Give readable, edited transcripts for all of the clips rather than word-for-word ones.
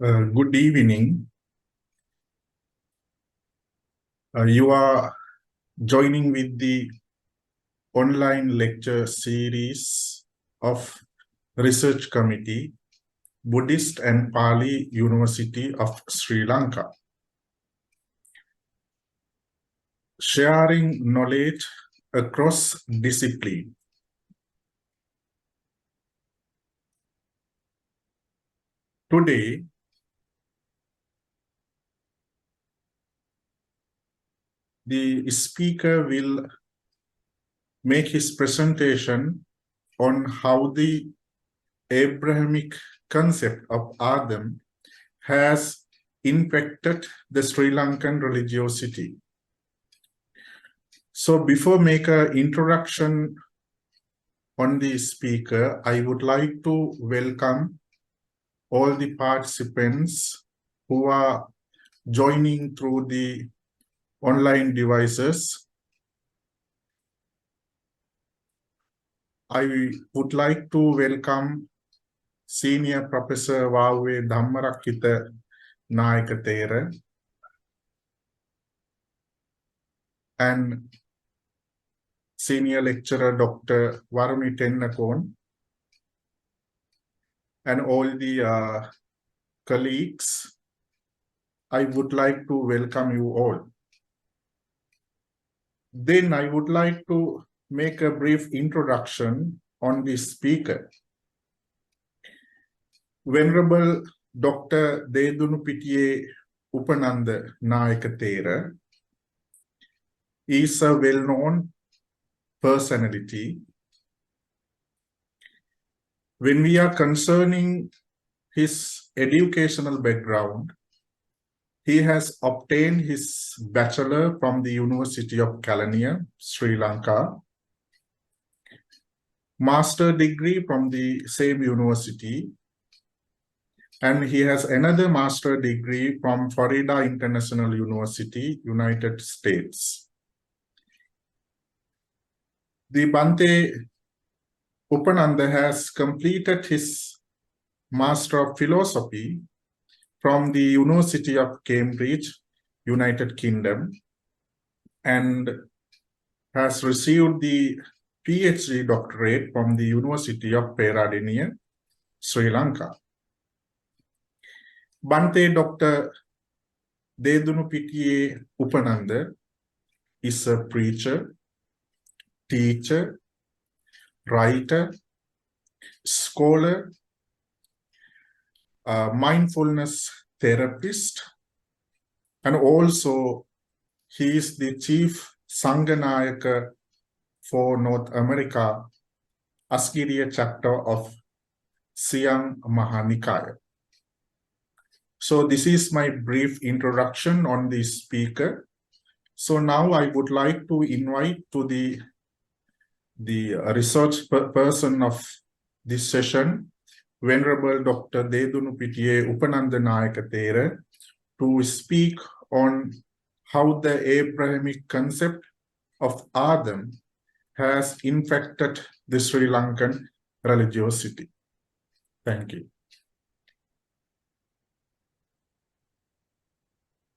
Good evening. You are joining with the online lecture series of Research Committee, Buddhist and Pali University of Sri Lanka. Sharing knowledge across discipline. Today, the speaker will make his presentation on how the Abrahamic concept of Adam has impacted the Sri Lankan religiosity. So before make an introduction on the speaker, I would like to welcome all the participants who are joining through the online devices. I would like to welcome Senior Professor Vauwe Dhammarakita Nayakathera and Senior Lecturer Dr. Varuni Tennakon and all the colleagues. I would like to welcome you all. Then I would like to make a brief introduction on the speaker. Venerable Dr. Dedunupitiye Upananda Nayakathera is a well-known personality. When we are concerning his educational background, he has obtained his bachelor from the University of Kelaniya, Sri Lanka, master degree from the same university, and he has another master degree from Florida International University, United States. The Bhante Upananda has completed his Master of Philosophy from the University of Cambridge, United Kingdom, and has received the PhD doctorate from the University of Peradeniya, Sri Lanka. Bhante Dr. Dedunupitiye Upananda is a preacher, teacher, writer, scholar, mindfulness therapist, and also he is the chief Sanganayaka for North America, Asgiriya chapter of Siang Mahanikaya. So this is my brief introduction on the speaker. So now I would like to invite to the research person of this session, Venerable Dr. Dedunupitiye Upananda Nayakathera, to speak on how the Abrahamic concept of Adam has infected the Sri Lankan religiosity. Thank you.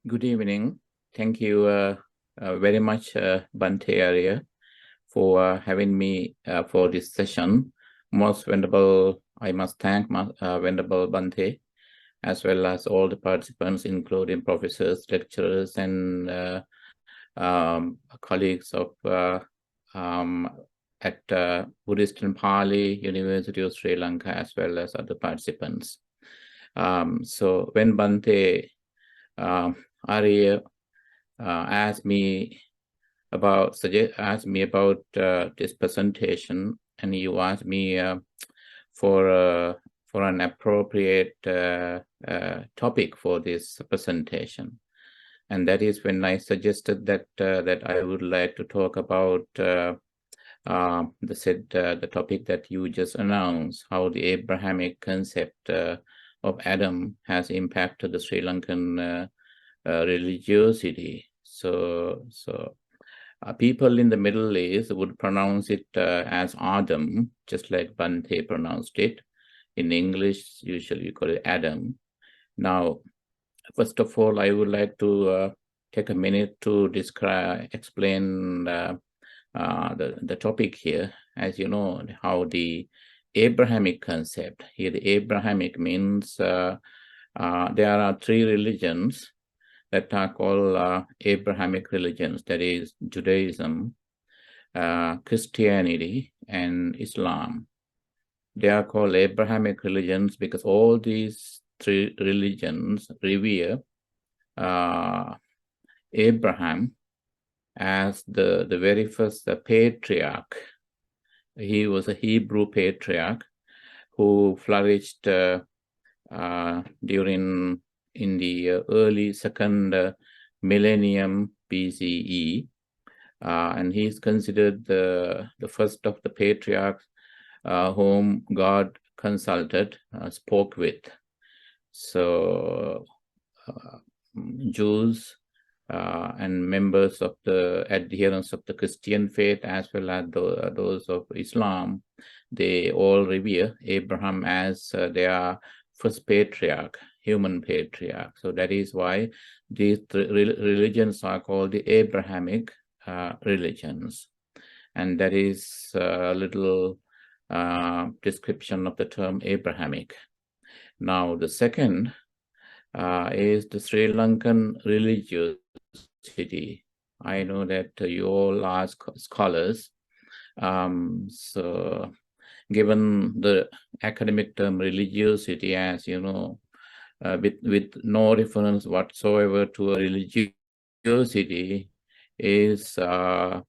Good evening. Thank you very much, Bhante Arya, for having me for this session. Most venerable, I must thank Venerable Bhante, as well as all the participants, including professors, lecturers, and colleagues of at Buddhist and Pali University of Sri Lanka, as well as other participants. So when Bhante Arya asked me about this presentation, and you asked me for an appropriate topic for this presentation, and that is when I suggested that that I would like to talk about the topic that you just announced, how the Abrahamic concept of Adam has impacted the Sri Lankan religiosity. So people in the Middle East would pronounce it as Adam, just like Bhante pronounced it. In English, usually you call it Adam. Now, first of all, I would like to take a minute to explain the topic here. As you know, how the Abrahamic concept here. The Abrahamic means there are three religions that are called Abrahamic religions. That is Judaism, Christianity, and Islam. They are called Abrahamic religions because all these three religions revere Abraham as the very first patriarch. He was a Hebrew patriarch who flourished in the early second millennium BCE, and he is considered the first of the patriarchs whom God consulted, spoke with. So Jews and members of the adherents of the Christian faith, as well as those of Islam, they all revere Abraham as their first patriarch, human patriarch. So that is why these religions are called the Abrahamic religions. And that is a little description of the term Abrahamic. Now, the second is the Sri Lankan religiosity. I know that you all are scholars. So given the academic term religiosity, as you know, with no reference whatsoever to a religiosity, is the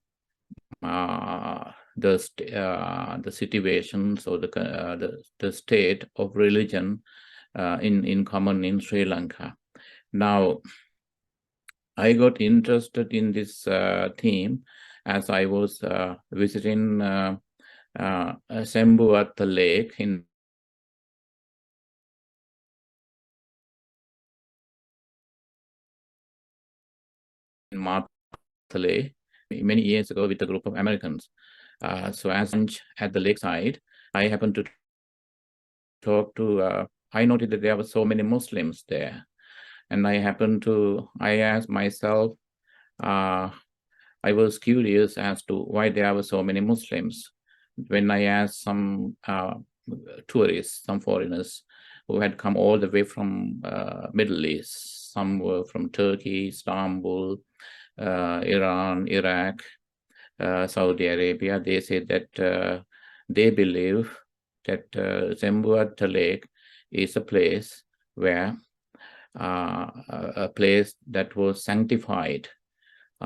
situations or the state of religion in common in Sri Lanka. Now, I got interested in this theme as I was visiting Sembuatta Lake in Martale many years ago with a group of Americans. So as at the lakeside, I happened to talk to, I noted that there were so many Muslims there. And I asked myself, I was curious as to why there were so many Muslims. When I asked some tourists, some foreigners who had come all the way from Middle East, some were from Turkey, Istanbul, Iran, Iraq, Saudi Arabia, they said that they believe that Sembuatta Lake is a place where a place that was sanctified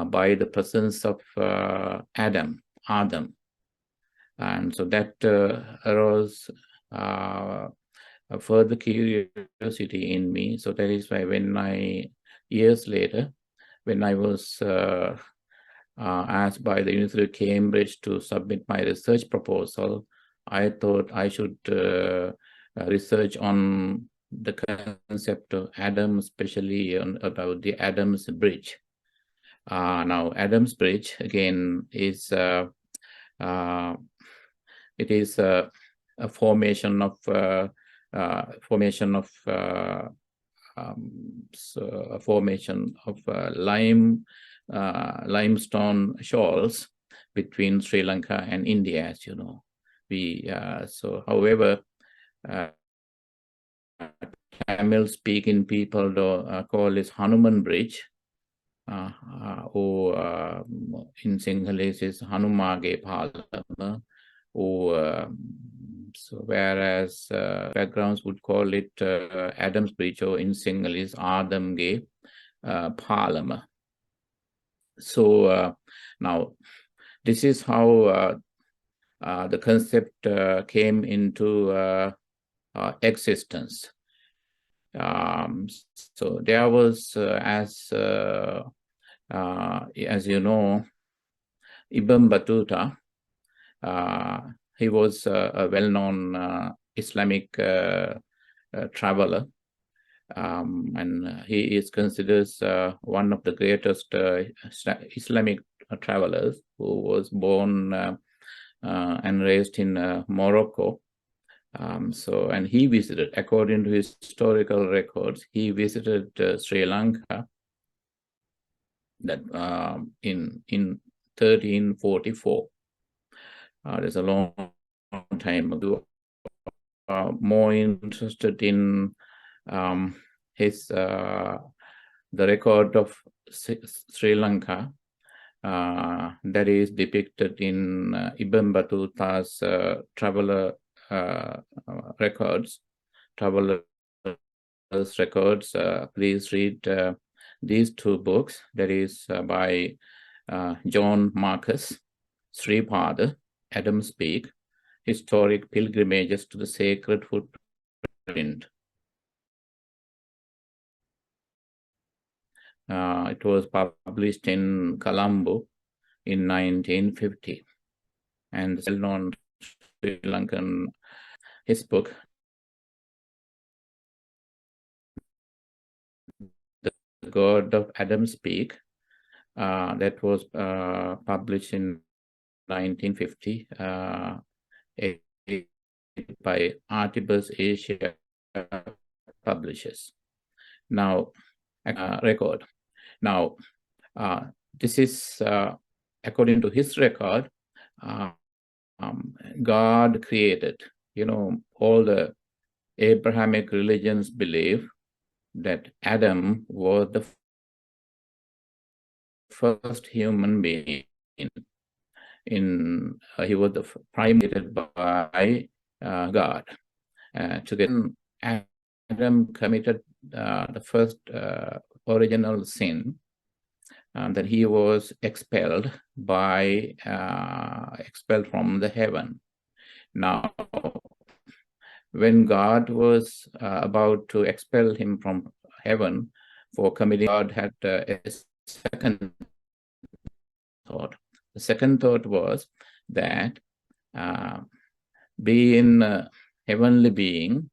by the presence of Adam. And so that arose a further curiosity in me. So that is why years later, when I was asked by the University of Cambridge to submit my research proposal, I thought I should research on the concept of Adam, especially about the Adam's Bridge. Now, Adam's Bridge again is it is a formation of limestone shoals between Sri Lanka and India, as you know. However, Tamil-speaking people call this Hanuman Bridge, or in Sinhalese is Hanumage Palama, or whereas backgrounds would call it Adam's Bridge, or in Sinhalese Adamge Palama. So now this is how the concept came into existence. So there was, as you know, Ibn Battuta. He was a well-known Islamic traveler, and he is considered one of the greatest Islamic travelers who was born and raised in Morocco. And he visited, according to historical records, he visited Sri Lanka that in 1344. There's a long time ago. More interested in the record of Sri Lanka that is depicted in Ibn Battuta's traveler records. Travelers records. Please read these two books. That is by John Marcus, Sri Pada, Adam Speak, Historic Pilgrimages to the Sacred Footprint. It was published in Colombo in 1950. And the well-known Sri Lankan, his book, The God of Adam Speak, that was published in 1950 by Artibus Asia Publishers. Now, record. Now, this is, according to his record, God created, all the Abrahamic religions believe that Adam was the first human being. He was the primate by God. Together, Adam committed the first original sin, that he was expelled from the heaven. Now, when God was about to expel him from heaven for committing, God had a second thought. The second thought was that being a heavenly being,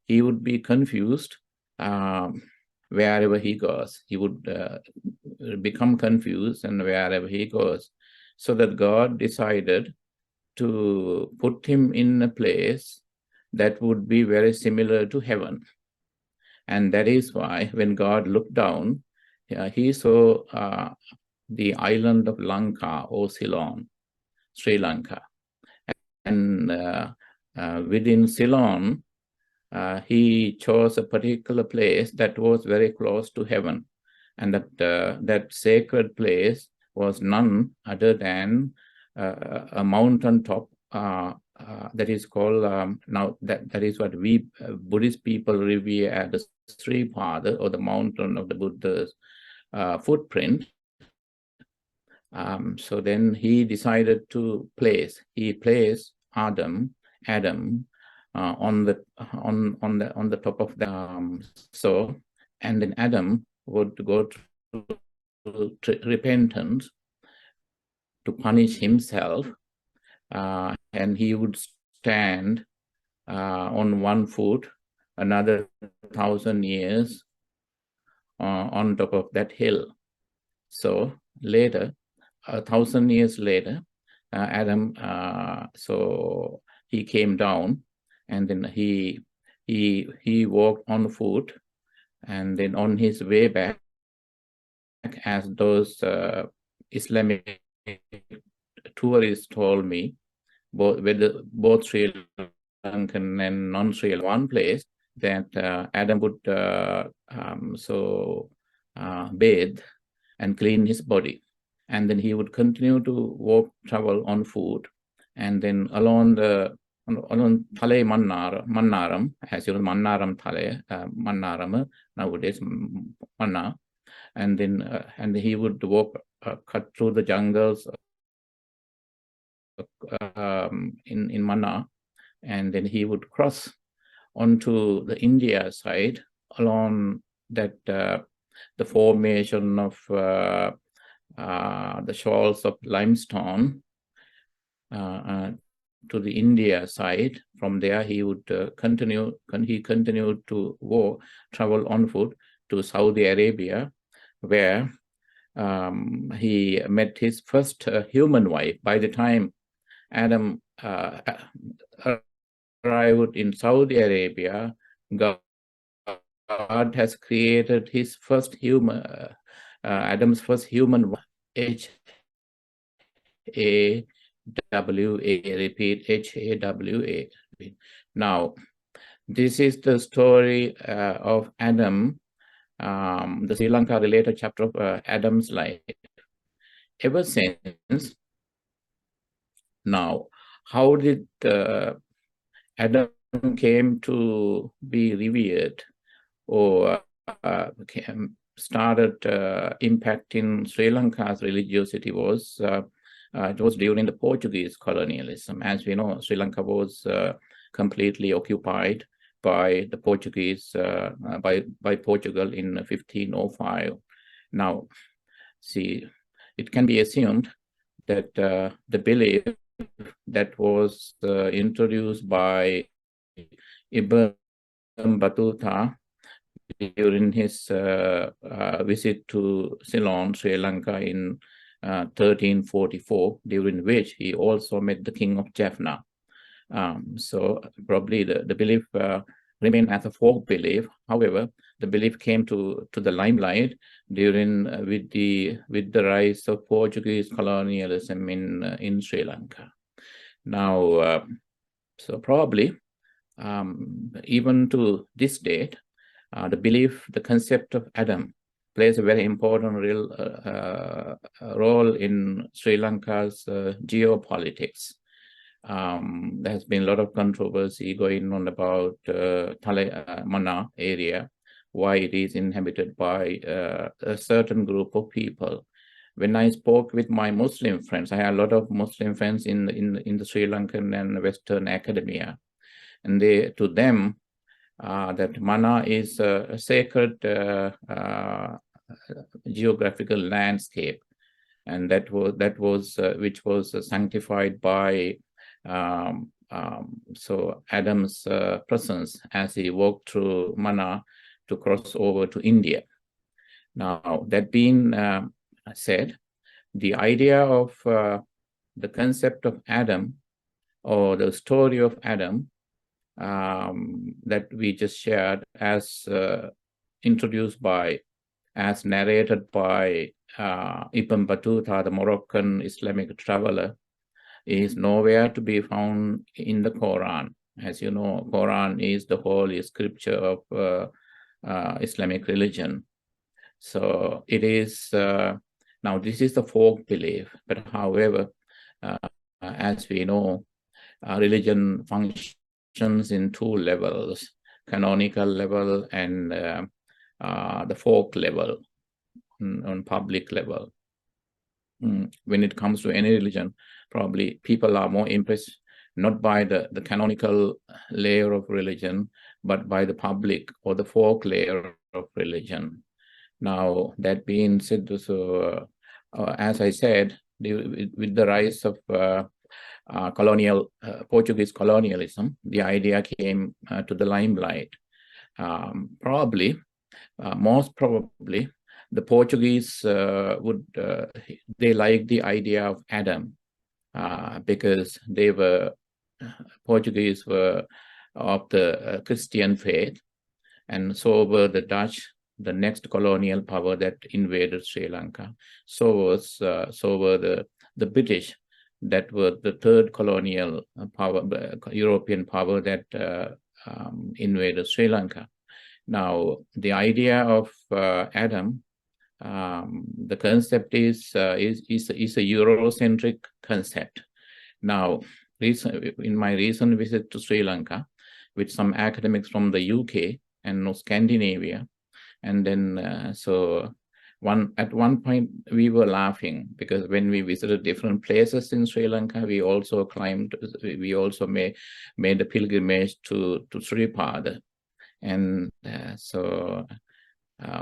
he would be confused wherever he goes. He would become confused and wherever he goes. So that God decided to put him in a place that would be very similar to heaven. And that is why when God looked down, he saw the island of Lanka or Ceylon, Sri Lanka. And within Ceylon, he chose a particular place that was very close to heaven. And that sacred place was none other than a mountain top that is called, now that is what we Buddhist people revere as the Sri Pada, or the mountain of the Buddha's footprint. So then he decided to placed Adam on the top of the and then Adam would go to repentance to punish himself, and he would stand on one foot another 1,000 years on top of that hill. So later, 1,000 years later, Adam, so he came down, and then he walked on foot, and then on his way back, as those Islamic tourists told me, both Sri Lankan and non-Sri Lankan, one place that Adam would bathe and clean his body, and then he would continue to travel on foot, and then along Thale Mannaram, as you know, Mannaram Thale, Mannaram nowadays Manna, and then he would cut through the jungles in Manna, and then he would cross onto the India side along that the formation of the shoals of limestone to the India side. From there, he would continued to travel on foot to Saudi Arabia, where he met his first human wife. By the time Adam arrived in Saudi Arabia, God has created his first human, Adam's first human, H-A-W-A, repeat, H-A-W-A. Now, this is the story of Adam, the Sri Lanka related chapter of Adam's life. Ever since, now, how did Adam came to be revered or started impacting Sri Lanka's religiosity was it was during the Portuguese colonialism. As we know, Sri Lanka was completely occupied by the Portuguese, by Portugal in 1505. Now, see, it can be assumed that the belief that was introduced by Ibn Battuta during his visit to Ceylon, Sri Lanka in 1344, during which he also met the king of Jaffna. So probably the belief remained as a folk belief. However, the belief came to the limelight during with the rise of Portuguese colonialism in Sri Lanka. Now, so probably even to this date, the belief, the concept of Adam plays a very important role in Sri Lanka's geopolitics. There has been a lot of controversy going on about Mana area, why it is inhabited by a certain group of people. When I spoke with my Muslim friends, I had a lot of Muslim friends in the Sri Lankan and Western academia, and to them, that Mana is a sacred geographical landscape, and that was which was sanctified by so Adam's presence as he walked through Mana to cross over to India. Now, that being said, the idea of the concept of Adam, or the story of Adam, that we just shared, as narrated by Ibn Battuta, the Moroccan Islamic traveler, is nowhere to be found in the Quran. As you know, Quran is the holy scripture of Islamic religion. So it is, now this is the folk belief, but however, as we know, religion functions in two levels, canonical level and the folk level, on public level. When it comes to any religion, probably people are more impressed not by the canonical layer of religion, but by the public or the folk layer of religion. Now, that being said, so as I said, with the rise of Portuguese colonialism, the idea came to the limelight. Most probably, the Portuguese they liked the idea of Adam because Portuguese were of the Christian faith, and so were the Dutch, the next colonial power that invaded Sri Lanka. So were the British, that were the third colonial power, European power that invaded Sri Lanka. Now, the idea of Adam, the concept is a Eurocentric concept. Now, in my recent visit to Sri Lanka with some academics from the UK and Scandinavia, and then at one point we were laughing because when we visited different places in Sri Lanka, we also made a pilgrimage to Sri Pada. And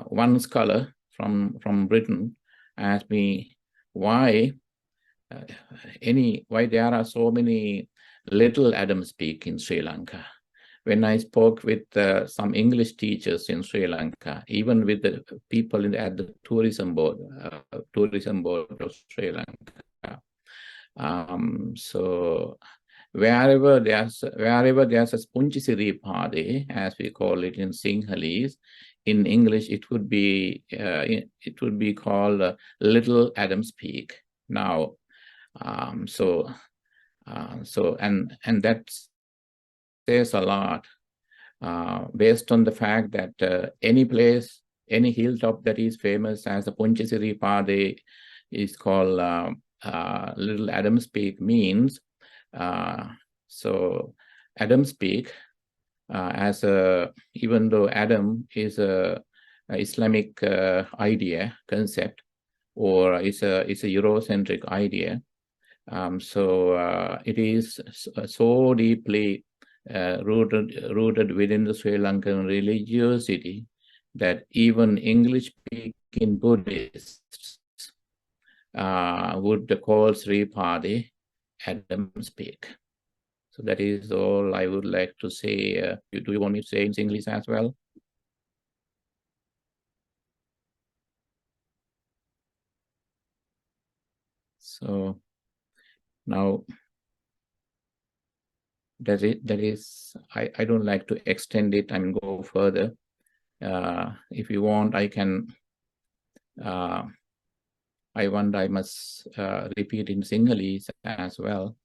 one scholar from Britain asked me why there are so many little Adam speak in Sri Lanka. When I spoke with some English teachers in Sri Lanka, even with the people at the tourism board of Sri Lanka, so wherever there's a Punchisiripade, as we call it in Sinhalese, in English it would be called Little Adam's Peak. Now, so that says a lot, based on the fact that any place, any hilltop that is famous as a Punchisiripade is called Little Adam's Peak, means so Adam's Peak, even though Adam is a Islamic idea, concept, or it's a Eurocentric idea, so it is so deeply rooted within the Sri Lankan religiosity that even English-speaking Buddhists would call Sri Padi Adam's Peak. So that is all I would like to say. Do you want me to say in English as well? So now that is I don't like to extend it and go further. If you want, I can. I must repeat in Sinhalese as well.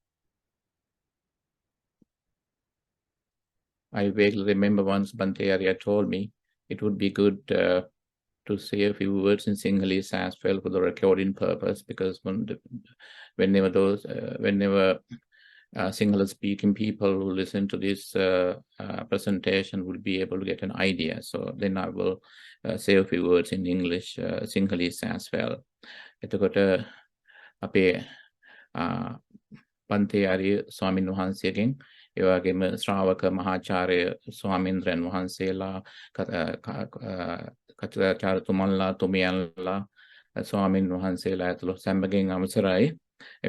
I vaguely remember once Bhante Arya told me it would be good to say a few words in Sinhalese as well for the recording purpose, because whenever Sinhala speaking people who listen to this presentation will be able to get an idea. So then I will say a few words in English, Sinhalese as well. එතකොට අපේ පන්තේ ආර්ය ස්වාමීන් වහන්සේගෙන් ඒ වගේම ශ්‍රාවක මහාචාර්ය ස්වාමීන්ද්‍රයන් වහන්සේලා කචාචාර්යතුමන්ලා තුමියන්ලා ස්වාමීන් වහන්සේලා ඇතුළු සැමගෙන් අවසරයි.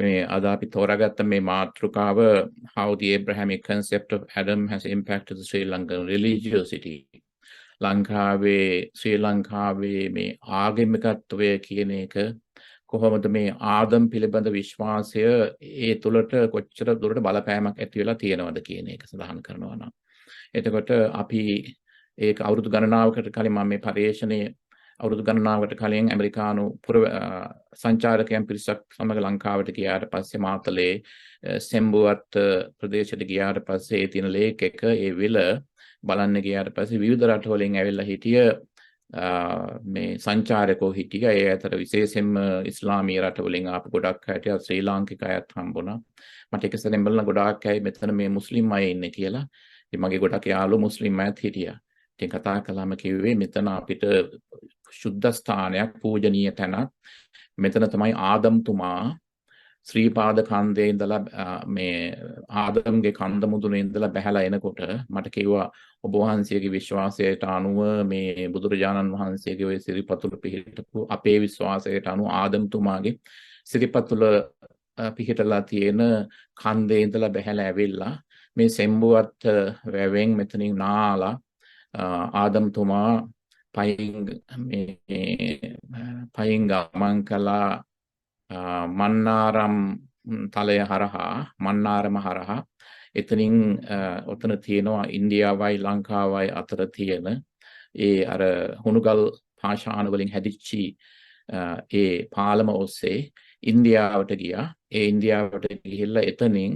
මේ අද අපි තෝරාගත්ත මේ මාතෘකාව how the Abrahamic concept of Adam has impacted the Sri Lankan religiosity. ලංකාවේ ශ්‍රී ලංකාවේ මේ ආගමිකත්වය කියන එක කොහොමද මේ ආදම් පිළිබඳ විශ්වාසය ඒ තුළට කොච්චර දුරට බලපෑමක් ඇති වෙලා තියෙනවද කියන එක සඳහන් කරනවා නම්. එතකොට අපි ඒක අවුරුදු ගණනාවකට කලින් මම මේ පරිශ්‍රණයේ අවුරුදු ගණනාවකට කලින් ඇමරිකානු සංචාරකයන් පිරිසක් සමග ලංකාවට ගියාට පස්සේ මාතලේ සෙම්බුවත් ප්‍රදේශයට ගියාට පස්සේ ඒ තියෙන ලේක් එක ඒ විල බලන්න ගියාට පස්සේ විවිධ රටවලින් ඇවිල්ලා හිටිය මේ සංචාරකෝ හිටියා. ඒ අතර විශේෂයෙන්ම ඉස්ලාමීය රටවලින් ආපු ගොඩක් හිටියා. ශ්‍රී ලාංකික අයත් හම්බුණා. මට එක සැරෙන් බලන ගොඩාක් අය මෙතන මේ මුස්ලිම් අය ඉන්නේ කියලා. ඉතින් මගේ ගොඩක් යාළුවෝ මුස්ලිම් අයත් හිටියා. ඉතින් කතා කළාම කිව්වේ මෙතන අපිට ශුද්ධ ස්ථානයක්, පූජනීය තැනක්. මෙතන තමයි ආදම්තුමා ශ්‍රීපාද කන්දේ ඉඳලා මේ ආදම්ගේ කන්ද මුදුනේ ඉඳලා බැහැලා එනකොට මට කිව්වා ඔබ වහන්සේගේ විශ්වාසයට අනුව මේ බුදුරජාණන් වහන්සේගේ ඔය සිරිපතුල පිහිටපු අපේ විශ්වාසයට අනුව ආදම්තුමාගේ සිරිපතුල පිහිටලා තියෙන කන්දේ ඉඳලා බැහැලා ඇවිල්ලා මේ සෙම්බුවත් වැවෙන් මෙතනින් නාලා ආදම්තුමා පයින් ගමන් කළා මන්නාරම් තලය හරහා, මන්නාරම හරහා. එතනින් ඔතන තියෙනවා ඉන්දියාවයි ලංකාවයි අතර තියෙන ඒ අර හුණුගල් පාෂාණ වලින් හැදිච්චි ඒ පාලම ඔස්සේ ඉන්දියාවට ගියා. ඒ ඉන්දියාවට ගිහිල්ලා එතනින්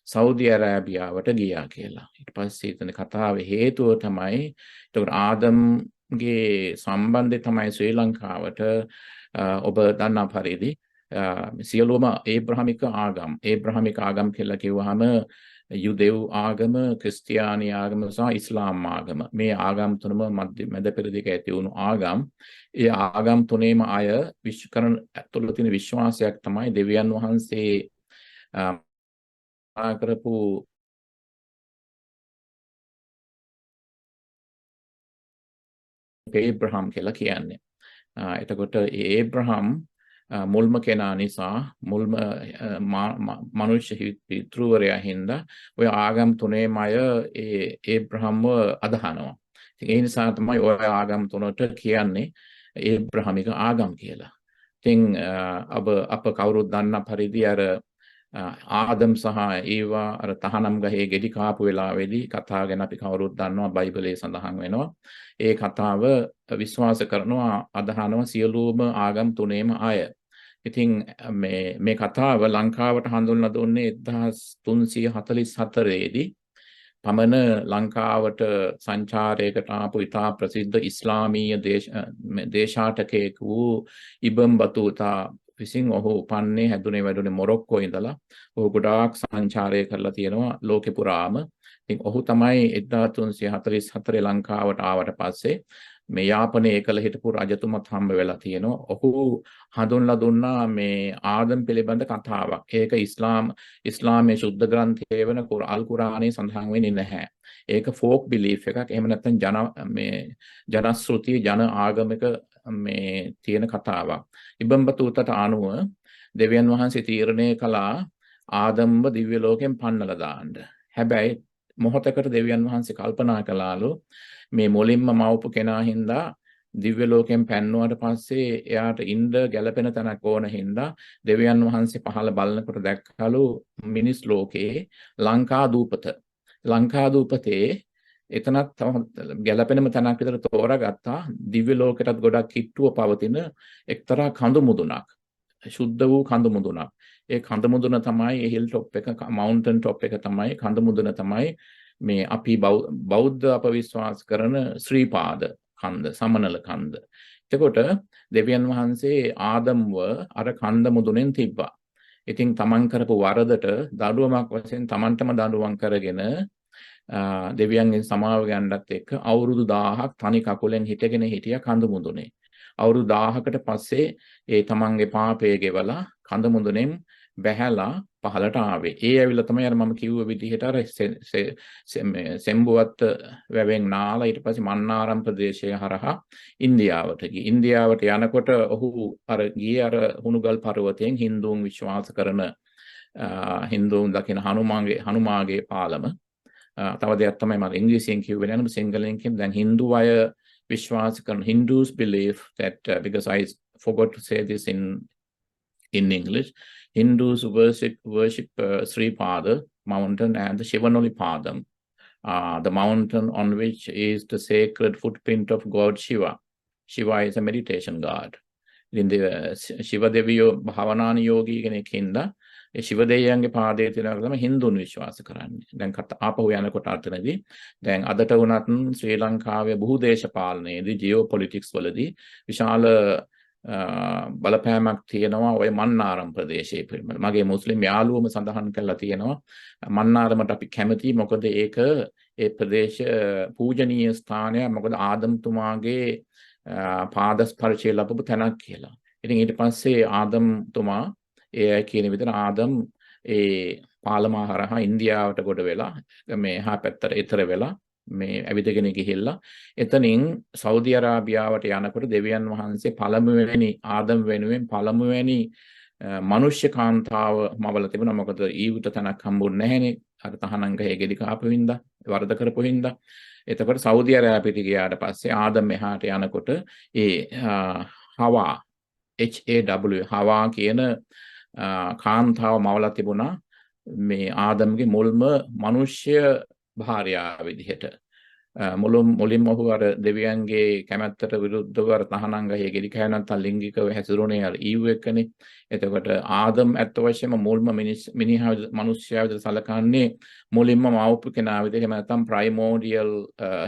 සෞදි අරාබියාවට ගියා කියලා. ඊට පස්සේ එතන කතාවේ හේතුව තමයි ඒතකොට ආදම්ගේ සම්බන්ධය තමයි ශ්‍රී ලංකාවට ඔබ දන්නා පරිදි සියලුම ඒබ්‍රහමික ආගම් කියලා කිව්වහම යුදෙව් ආගම, ක්‍රිස්තියානි ආගම සහ ඉස්ලාම් ආගම. මේ ආගම් තුනම මැද පෙරදිග ඇති වුණු ආගම්. ඒ ආගම් තුනේම අය විශ්කරණ තුළ තියෙන විශ්වාසයක් තමයි දෙවියන් වහන්සේ කරපු ඒබ්‍රහම් කියලා කියන්නේ. එතකොට ඒබ්‍රහම් මුල්ම කෙනා නිසා මුල්ම මනුෂ්‍ය පිතෘවරයා හින්දා ඔය ආගම් තුනේම අය ඒබ්‍රහම්ව අදහනවා. ඉතින් ඒ නිසා තමයි ඔය ආගම් තුනට කියන්නේ ඒබ්‍රහමික ආගම් කියලා. ඉතින් අප කවුරුත් දන්න පරිදි අර ආදම් සහ ඒවා අර තහනම් ගහේ ගෙඩි කාපු වෙලාවේදී කතා ගැන අපි කවුරුත් දන්නවා බයිබලයේ සඳහන් වෙනවා. ඒ කතාව විශ්වාස කරනවා අදහනවා සියලුම ආගම් තුනේම අය. ඉතින් මේ කතාව ලංකාවට හඳුන්වලා දුන්නේ 1344 දී පමණ ලංකාවට සංචාරයකට ආපු ඉතා ප්‍රසිද්ධ ඉස්ලාමීය දේශාටකයෙකු වූ ඉබන් බතූතා විසින් ඔහු උපන්නේ හැදුනේ වැඩුනේ මොරොක්කෝ ඉඳලා. ඔහු ගොඩාක් සංචාරය කරලා තියෙනවා ලෝකෙ පුරාම. ඉතින් ඔහු තමයි 1344 ලංකාවට ආවට පස්සේ මේ යාපනයේ එකල හිටපු රජතුමත් හම්බ වෙලා තියෙනවා. ඔහු හඳුන්ලා දුන්නා මේ ආදම් පිළිබඳ කතාවක්. ඒක ඉස්ලාමයේ සුද්ධ ග්‍රන්ථයේ වෙන අල් කුරානයේ සඳහන් වෙන්නේ නැහැ. ඒක ෆෝක් බිලීෆ් එකක්. එහෙම නැත්නම් ජනශ්‍රුති ජන ආගමික මේ තියෙන කතාවක්. ඉබන් බතූතට අනුව දෙවියන් වහන්සේ තීරණය කළා ආදම්ව දිව්‍ය ලෝකෙන් පන්නලා දාන්න. හැබැයි මොහොතකට දෙවියන් වහන්සේ කල්පනා කළාලු මේ මුලින්ම මවපු කෙනා හින්දා දිව්‍ය ලෝකයෙන් පැන්නුවට පස්සේ එයාට ඉන්න ගැළපෙන තැනක් ඕන හින්දා දෙවියන් වහන්සේ පහළ බලනකොට දැක්කලු මිනිස් ලෝකයේ ලංකා දූපත. ලංකා දූපතේ එතනත් ගැළපෙනම තැනක් විතර තෝරාගත්තා. දිව්‍ය ලෝකයටත් ගොඩක් කිට්ටුව පවතින එක්තරා කඳු මුදුනක්. ශුද්ධ වූ කඳු මුදුනක්. ඒ කඳු මුදුන තමයි හිල් টොප් එක මවුන්ටන් টොප් එක තමයි කඳු මුදුන තමයි මේ අපි බෞද්ධ අප විශ්වාස කරන ශ්‍රී පාද කන්ද සමනල කන්ද. එතකොට දෙවියන් වහන්සේ ආදම්ව අර කන්ද මුදුනෙන් තිබ්බා. ඉතින් තමන් කරපු වරදට දඬුවමක් වශයෙන් තමන්ටම දඬුවම් කරගෙන දෙවියන්ගෙන් සමාව ගන්නත් එක්ක අවුරුදු 1000ක් තනි කකුලෙන් හිටගෙන හිටියා කඳු මුදුනේ. අවුරුදු 1000කට පස්සේ ඒ තමන්ගේ පාපය ගෙවලා කඳ මුදුනෙන් බැහැලා පහලට ආවේ. ඒ ඇවිල්ලා තමයි අර මම කිව්ව විදිහට අර සෙම්බුවත් වැවෙන් නාලා ඊට පස්සේ මන්නාරම් ප්‍රදේශය හරහා ඉන්දියාවට ගියේ. ඉන්දියාවට යනකොට ඔහු අර ගියේ අර හුණුගල් පර්වතයෙන් හින්දුන් විශ්වාස කරන හින්දුන් දකින හනුමාගේ පාලම. තව දෙයක් තමයි මම ඉංග්‍රීසියෙන් කිව්වේ නේද සිංහලෙන් කියන දැන් හින්දු අය විශ්වාස කරන Hindus believe that because I forgot to say this in English, Hindus worship Sri Pada mountain and the Shivanoli Padam, the mountain on which is the sacred footprint of God Shiva. Shiva is a meditation god. In the Shiva Deviyo Bhavanani Yogi කෙනෙක්ින්ද ඒ ශිව දෙවියන්ගේ පාදයේ තියෙනවා තමයි හින්දුන් විශ්වාස කරන්නේ. දැන් ආපහු යනකොට අතනදී දැන් අදට වුණත් ශ්‍රී ලංකාවේ බහු දේශපාලනයේදී ජියෝපොලිටික්ස් වලදී විශාල බලපෑමක් තියෙනවා ඔය මන්නාරම් ප්‍රදේශයේ පිළිබඳ. මගේ මුස්ලිම් යාළුවම සඳහන් කරලා තියෙනවා මන්නාරමට අපි කැමතියි මොකද ඒක ඒ ප්‍රදේශ පූජනීය ස්ථානයක්. මොකද ආදම්තුමාගේ පාද ස්පර්ශය ලැබපු තැනක් කියලා. ඉතින් ඊට පස්සේ ආදම්තුමා ඒ කියන විදිහට ආදම් ඒ පාලමා හරහා ඉන්දියාවට ගොඩ වෙලා මේ එහා පැත්තට ඊතර වෙලා මේ ඇවිදගෙන ගිහිල්ලා එතනින් සෞදි අරාබියාවට යනකොට දෙවියන් වහන්සේ පළමුවෙනි ආදම් වෙනුවෙන් පළමුවෙනි මනුෂ්‍ය කාන්තාව මවල තිබුණා. මොකද ඊවට තැනක් හම්බුන්නේ නැහැනේ අර තහනම් ගහේ ගෙඩි කාපු හින්දා වරද කරපු හින්දා. එතකොට සෞදි අරාබියට ගියාට පස්සේ ආදම් එහාට යනකොට ඒ හවා හවා කියන කාන්තාව මවලා තිබුණා මේ ආදම්ගේ මුල්ම මනුෂ්‍ය භාර්යාව විදිහට. මුලින්ම ඔහු අර දෙවියන්ගේ කැමැත්තට විරුද්ධව අර තහනම් ගහේ ගෙඩි කෑ නැත්නම් ලිංගිකව හැසිරුණේ අර ඊව් එක්කනේ. එතකොට ආදම් ඇත්ත වශයෙන්ම මුල්ම මිනිහා මනුෂ්‍යයා විදිහට සැලකන්නේ මුලින්ම මවපු කෙනා විදිහට නැත්නම් ප්‍රයිමෝඩියල්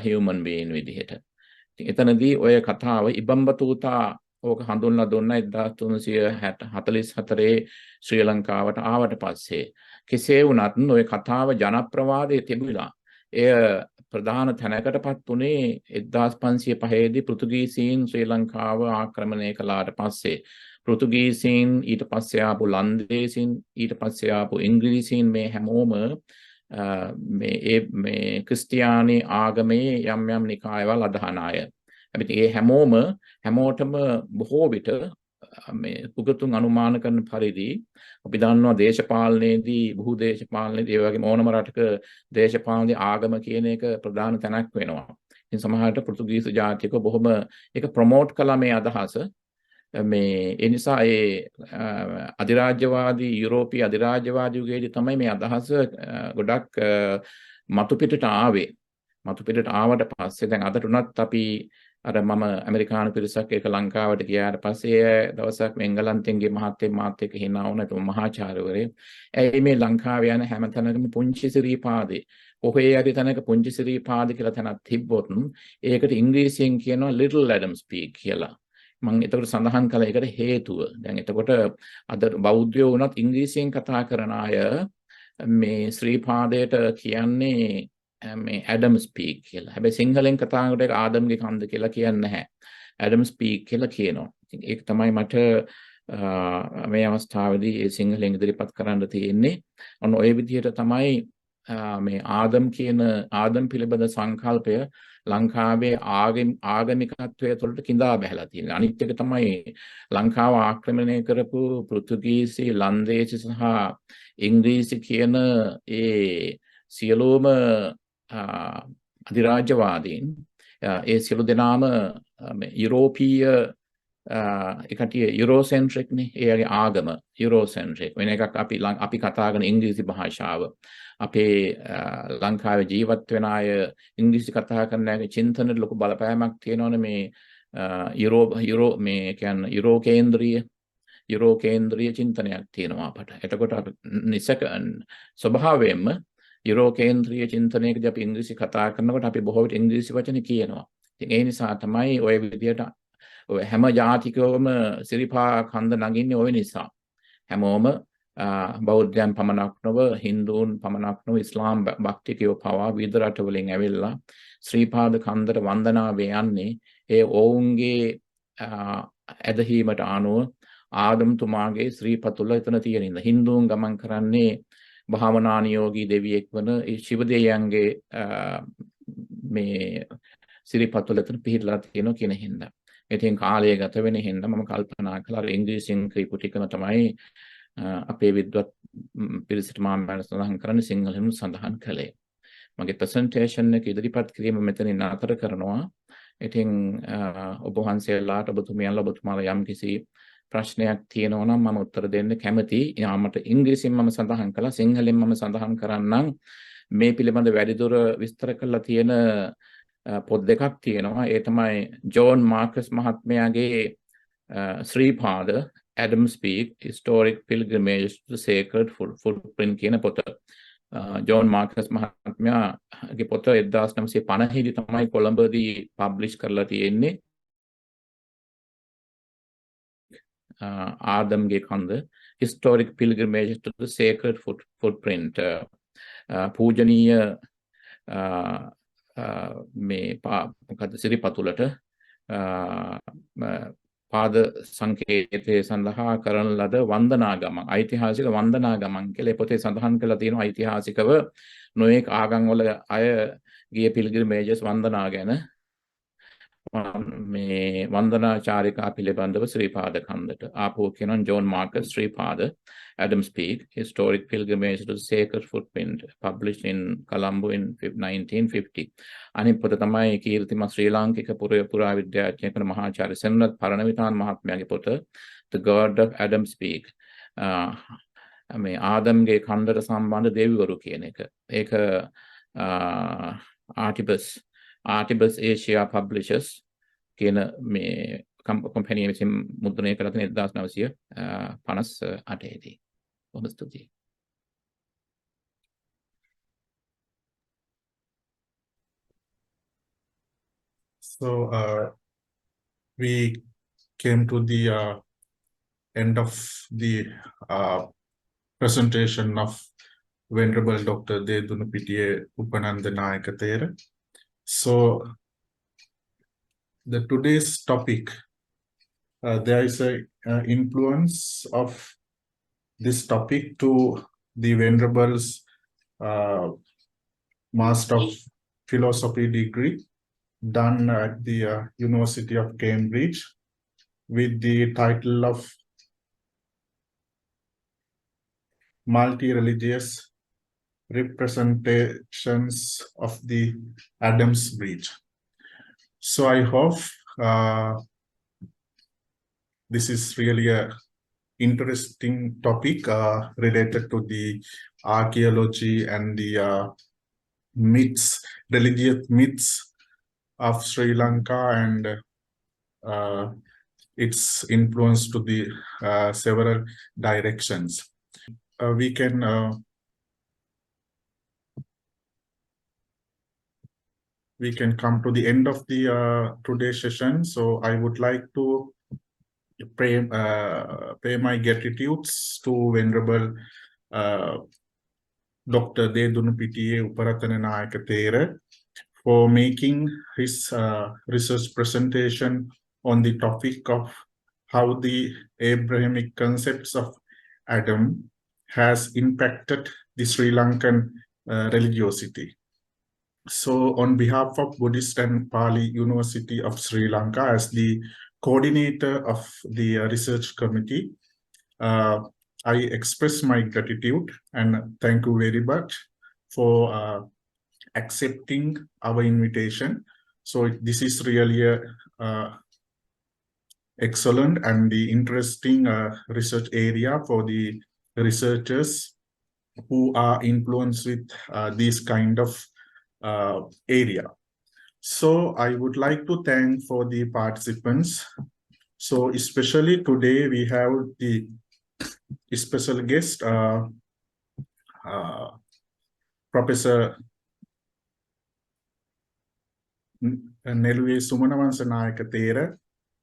හියුමන් බීන් විදිහට. එතනදී ඔය කතාව ඉබම්බතූතා ඕක හඳුන්ලා දුන්නා 1344 ශ්‍රී ලංකාවට ආවට පස්සේ. කෙසේ වුණත් ওই කතාව ජනප්‍රවාදයේ තිබුණා. එය ප්‍රධාන තැනකටපත් උනේ 1505 දී පෘතුගීසීන් ශ්‍රී ලංකාව ආක්‍රමණය කළාට පස්සේ. පෘතුගීසීන් ඊට පස්සේ ආපු ලන්දේසීන් ඊට පස්සේ ආපු ඉංග්‍රීසීන් මේ හැමෝම මේ ක්‍රිස්තියානි ආගමේ යම් යම් නිකායවල අදහන අය. හැබැයි ඒ හැමෝටම බොහෝ විට මේ උගතුන් අනුමාන කරන පරිදි අපි දන්නවා දේශපාලනයේදී බහු දේශපාලනයේදී ඒ වගේම ඕනම රටක දේශපාලනයේ ආගම කියන එක ප්‍රධාන තැනක් වෙනවා. ඉතින් සමහරවිට පෘතුගීසි ජාතික බොහොම ඒක ප්‍රොමෝට් කළා මේ අදහස. මේ ඒ නිසා ඒ අධිරාජ්‍යවාදී යුරෝපීය අධිරාජ්‍යවාදී යුගයේදී තමයි මේ අදහස ගොඩක් මතු පිටට ආවේ. මතු පිටට ආවට පස්සේ දැන් අදට උනත් අපි අර මම ඇමරිකානු පිරිසක් එක ලංකාවට ගියාට පස්සේ දවසක් මේ එංගලන්තයෙන් ගිය මහත්තයෙක් මාත් එක්ක හිනා වුණා. ඒ මහාචාර්යවරේ. ඇයි මේ ලංකාවේ යන හැම තැනකම පුංචි සිරීපාදේ කොහේ හරි තැනක පුංචි සිරීපාද කියලා තැනක් තිබ්බොත් ඒකට ඉංග්‍රීසියෙන් කියනවා little Adam speak කියලා. මම එතකොට සඳහන් කළා ඒකට හේතුව. දැන් එතකොට අද බෞද්ධයෝ වුණත් ඉංග්‍රීසියෙන් කතා කරන අය මේ ශ්‍රී පාදයට කියන්නේ මේ ඇඩම් ස්පීක් කියලා. හැබැයි සිංහලෙන් කතා කරනකොට ඒක ආදම්ගේ කන්ද කියලා කියන්නේ නැහැ. ඇඩම් ස්පීක් කියලා කියනවා. ඉතින් ඒක තමයි මට මේ අවස්ථාවේදී ඒ සිංහලෙන් ඉදිරිපත් කරන්න තියෙන්නේ. ඔන්න ඔය විදිහට තමයි මේ ආදම් පිළිබඳ සංකල්පය ලංකාවේ ආගමිකත්වයේ තුළට කිඳා බැහැලා තියෙනවා. අනිත් එක තමයි ලංකාව ආක්‍රමණය කරපු පෘතුගීසි, ලන්දේසි සහ ඉංග්‍රීසි කියන ඒ සියලුම අධිරාජ්‍යවාදීන් ඒ සියලු දෙනාම යුරෝපීය එකට යුරෝසෙන්ට්‍රික් නේ. ඒගේ ආගම යුරෝසෙන්ට්‍රික්. වෙන එකක් අපි කතා කරන ඉංග්‍රීසි භාෂාව. අපේ ලංකාවේ ජීවත් වෙන අය ඉංග්‍රීසි කතා කරන අයගේ චින්තනවල ලොකු බලපෑමක් තියෙනවනේ මේ මේ කියන්නේ යුරෝ කේන්ද්‍රීය චින්තනයක් තියෙනවා අපට. එතකොට අපි නිසක ස්වභාවයෙන්ම යුරෝ කේන්ද්‍රීය චින්තනයකදී අපි ඉංග්‍රීසි කතා කරනකොට අපි බොහෝ විට ඉංග්‍රීසි වචන කියනවා. ඉතින් ඒ නිසා තමයි ওই විදිහට ඔය හැම ජාතිකවම සිරිපා කන්ද නගින්නේ ওই නිසා. හැමෝම බෞද්ධයන් පමණක් නොව හින්දුන් පමණක් නොව ඉස්ලාම් භක්තිකයෝ පවා විවිධ රටවලින් ඇවිල්ලා ශ්‍රීපාද කන්දට වන්දනාවේ යන්නේ ඒ ඔවුන්ගේ ඇදහිීමට අනුව ආගම්තුමාගේ ශ්‍රීපතුල එතන තියෙන ඉඳ. හින්දුන් ගමන් කරන්නේ භාවනානියෝගී දෙවියෙක් වන ශිව දෙවියන්ගේ මේ ශ්‍රීපතුල එතන පිහිටලා තියෙනවා කියන හින්දා. ඉතින් කාලය ගත වෙන හින්දා මම කල්පනා කළා ඉංග්‍රීසියෙන් කියපු ටිකම තමයි අපේ විද්වත් පිරිසට මම සඳහන් කරන්නේ සිංහලෙන් සඳහන් කළේ. මගේ ප්‍රසන්ටේෂන් එක ඉදිරිපත් කිරීම මෙතනින් නතර කරනවා. ඉතින් ඔබ වහන්සේලාට ඔබතුමාලා යම් කිසි ප්‍රශ්නයක් තියෙනවා නම් මම උත්තර දෙන්න කැමතියි. යාමට ඉංග්‍රීසියෙන් මම සඳහන් කළා, සිංහලෙන් මම සඳහන් කරන්නම්. මේ පිළිබඳ වැඩිදුර විස්තර කරලා තියෙන පොත් දෙකක් තියෙනවා. ඒ තමයි ජෝන් මාකස් මහත්මයාගේ Sripada Adam Speak Historic Pilgrimage to the Sacred Footprint කියන පොත. ජෝන් මාකස් මහත්මයාගේ පොත 1950 දී තමයි කොළඹදී පබ්ලිෂ් කරලා තියෙන්නේ. ආදම්ගේ කන්ද Historic Pilgrimage to the Sacred Footprint පූජනීය මේ මොකද සිරිපතුලට පාද සංකේතයේ සඳහා කරන ලද වන්දනා ගමන්, ඓතිහාසික වන්දනා ගමන් කියලා පොතේ සඳහන් කරලා තියෙනවා. ඓතිහාසිකව නොයෙක් ආගම් වල අය ගිය පිල්ග්‍රිමේජස් වන්දනා ගැන මේ වන්දනාචාරිකා පිළිබඳව ශ්‍රීපාද කන්දට ආපහු කියනවා John markers Sri Pada Adam Speak Historic Pilgrimage to the Sacred Footprint published in Colombo in 1950. අනිත් පොත තමයි කීර්තිමත් ශ්‍රී ලාංකික පුරා විද්‍යාඥයෙක් වන මහාචාර්ය සෙනරත් පරණවිතාන මහත්මයාගේ පොත The God of Adam Speak. මේ ආදම්ගේ කන්දට සම්බන්ධ දෙවිවරු කියන එක. ඒක Artibus Asia Publishers කියන මේ කම්පැනි විසින් මුද්‍රණය කරලා තියෙන 1958 දී. බොහොම ස්තුතියි. So we came to the end of the presentation of Venerable Dr. Dedunupitiye Upananda Nayakathera. So the today's topic, there is a influence of this topic to the Venerable's Master of Philosophy degree done at the University of Cambridge with the title of Multi-Religious Representations of the Adam's Breed. So I hope this is really a interesting topic related to the archaeology and the myths, religious myths of Sri Lanka and its influence to the several directions. We can come to the end of the today's session. So I would like to pay my gratitudes to Venerable Dr. Dedunupitiye Upananda for making his research presentation on the topic of how the Abrahamic concepts of Adam has impacted the Sri Lankan religiosity. So on behalf of Buddhist and Pali University of Sri Lanka, as the coordinator of the research committee, I express my gratitude and thank you very much for accepting our invitation. So this is really a excellent and the interesting research area for the researchers who are influenced with this kind of area. So I would like to thank for the participants. So especially today we have the special guest, Professor Nelue Sumanawansanayaka,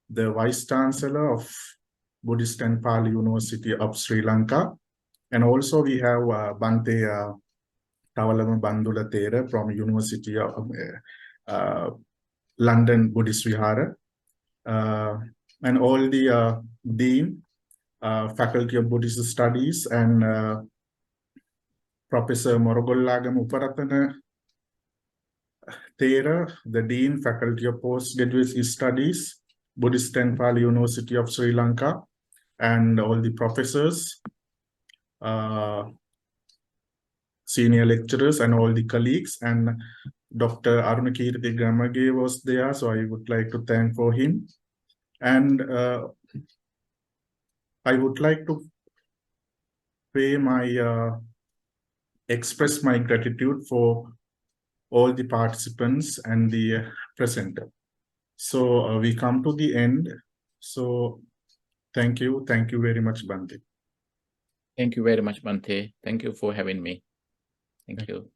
the Vice Chancellor of Buddhist and Pali University of Sri Lanka. And also we have Bante Tawalama Bandula Thera from University of London Buddhist Vihara. And all the Dean, Faculty of Buddhist Studies, and Professor Morogollagam Uparatana Thera, the Dean, Faculty of Postgraduate Studies, Buddhist and Pali University of Sri Lanka, and all the professors, senior lecturers, and all the colleagues. And Dr. Arunakirti Gamage was there, so I would like to thank for him. And I would like to pay my express my gratitude for all the participants and the presenter. So we come to the end. So thank you very much, Bante. Thank you very much, Bante. Thank you for having me. Thank you.